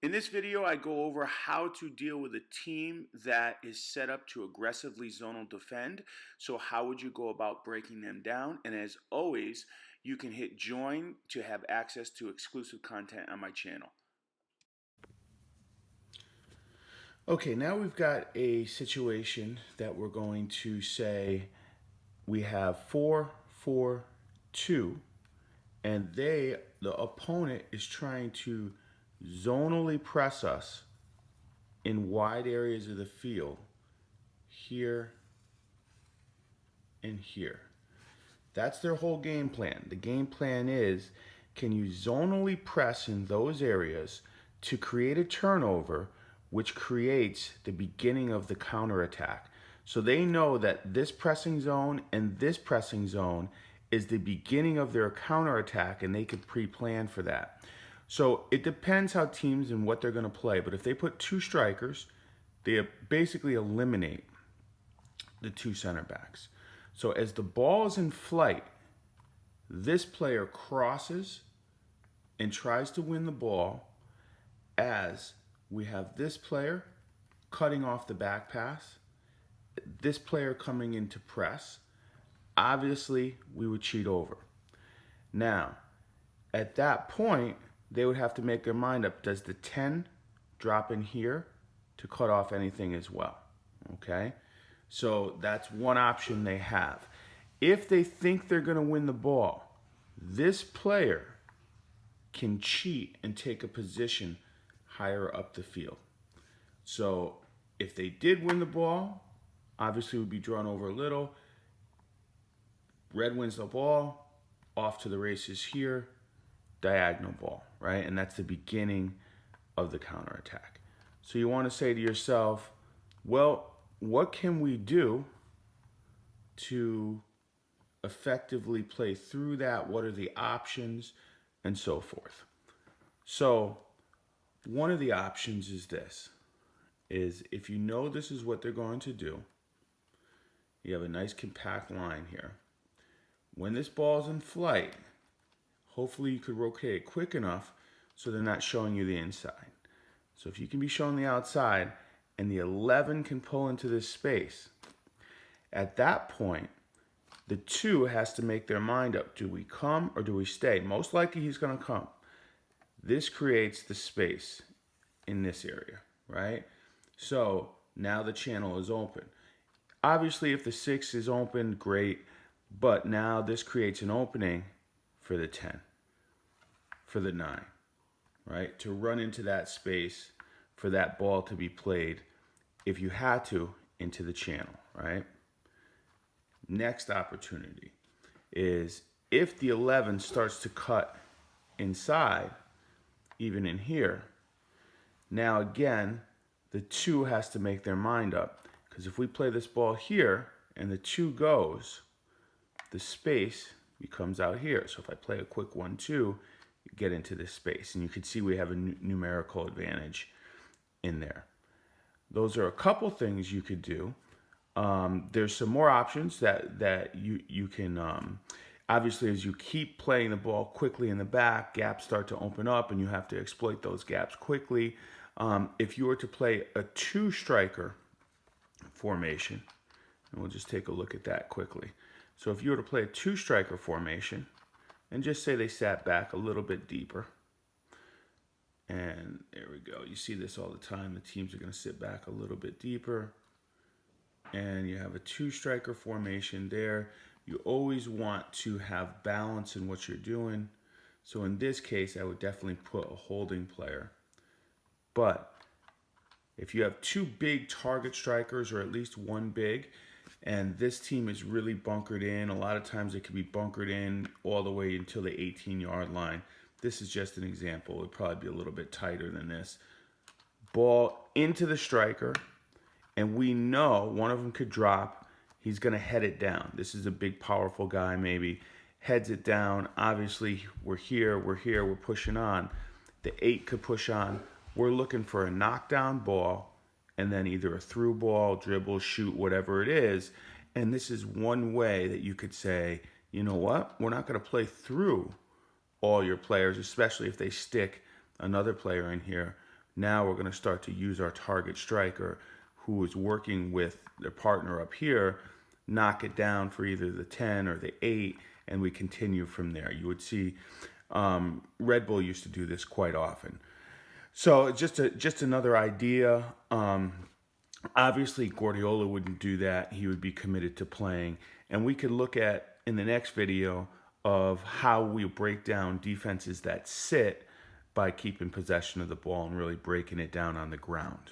In this video, I go over how to deal with a team that is set up to aggressively zonal defend. So how would you go about breaking them down? And as always, you can hit join to have access to exclusive content on my channel. Okay, now we've got a situation that we're going to say we have 4-4-2, and the opponent is trying to zonally press us in wide areas of the field, here and here. That's their whole game plan. The game plan is, can you zonally press in those areas to create a turnover, which creates the beginning of the counterattack? So they know that this pressing zone and this pressing zone is the beginning of their counterattack, and they could pre-plan for that. So it depends how teams and what they're going to play. But if they put two strikers, they basically eliminate the two center backs. So as the ball is in flight, this player crosses and tries to win the ball as we have this player cutting off the back pass, this player coming in to press. Obviously, we would cheat over. Now, at that point, they would have to make their mind up. Does the 10 drop in here to cut off anything as well? Okay? So that's one option they have. If they think they're going to win the ball, this player can cheat and take a position higher up the field. So if they did win the ball, obviously it would be drawn over a little. Red wins the ball, off to the races here, diagonal ball, right? And that's the beginning of the counterattack. So you want to say to yourself, well, what can we do to effectively play through that? What are the options? And so forth. So one of the options is this, is if you know this is what they're going to do, you have a nice compact line here. When this ball's in flight, hopefully you could rotate it quick enough so they're not showing you the inside. So if you can be shown the outside and the 11 can pull into this space, at that point, the 2 has to make their mind up. Do we come or do we stay? Most likely he's going to come. This creates the space in this area, right? So now the channel is open. Obviously, if the 6 is open, great. But now this creates an opening for the 10, for the 9, right? To run into that space for that ball to be played, if you had to, into the channel, right? Next opportunity is if the 11 starts to cut inside, even in here, now again, the 2 has to make their mind up. Because if we play this ball here and the 2 goes, the space becomes out here. So if I play a quick 1-2, you get into this space. And you can see we have a numerical advantage in there. Those are a couple things you could do. There's some more options that you can, obviously as you keep playing the ball quickly in the back, gaps start to open up and you have to exploit those gaps quickly. If you were to play a 2-striker formation, and we'll just take a look at that quickly. So if you were to play a 2-striker formation, and just say they sat back a little bit deeper, and there we go. You see this all the time. The teams are going to sit back a little bit deeper, and you have a 2-striker formation there. You always want to have balance in what you're doing. So in this case, I would definitely put a holding player. But if you have 2 big target strikers, or at least 1 big, and this team is really bunkered in. A lot of times it could be bunkered in all the way until the 18-yard line. This is just an example. It would probably be a little bit tighter than this. Ball into the striker, and we know one of them could drop. He's going to head it down. This is a big, powerful guy maybe. Heads it down. Obviously, we're here, we're pushing on. The 8 could push on. We're looking for a knockdown ball, and then either a through ball, dribble, shoot, whatever it is. And this is one way that you could say, you know what? We're not going to play through all your players, especially if they stick another player in here. Now we're going to start to use our target striker who is working with their partner up here, knock it down for either the 10 or the 8, and we continue from there. You would see Red Bull used to do this quite often. So just another idea. Obviously, Guardiola wouldn't do that. He would be committed to playing. And we could look at in the next video of how we break down defenses that sit by keeping possession of the ball and really breaking it down on the ground.